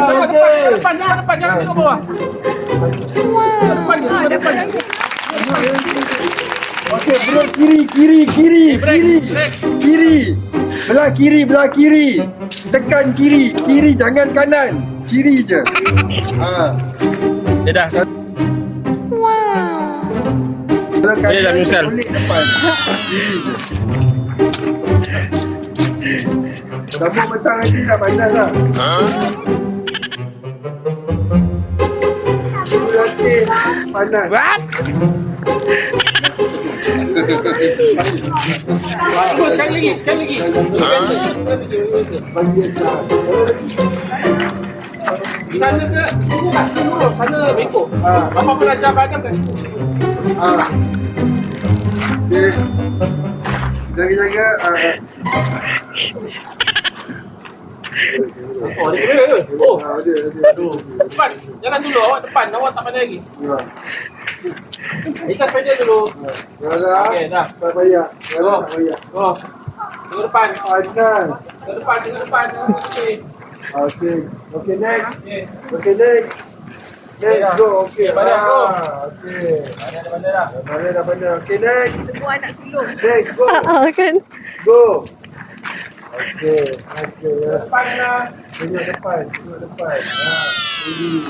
Depan, jangan tengok bawah. Depan. Okey, break kiri. Belah kiri. Tekan kiri, jangan kanan. Kiri je. Dah. Belah kanan, dah misal. boleh depan. Kiri je. Sambung petang nanti dah panas lah. Nanti panas. What? Sekali lagi. Sana ke? Ini tak dulu. Sana bengkok. Bapak pelajar bagan kan? Okey. Jaga-jaga. Ada. Depan. Jalan dulu. Awak depan. Awak tak pandai lagi. Ya. Ikan sepeda dulu. Dah. Okey, dah. Tak payah. Tak payah. Oh. Tengok depan. Panas. Tengok depan. Okey. Okey, next. Okey. Next, go. Okey. Bandar, go. Okey. Bandar dah. Bandar. Okey, next. Semua anak sulung. Next, go. Kan? Go. Okey. Depan dah. Tengok depan. Ini.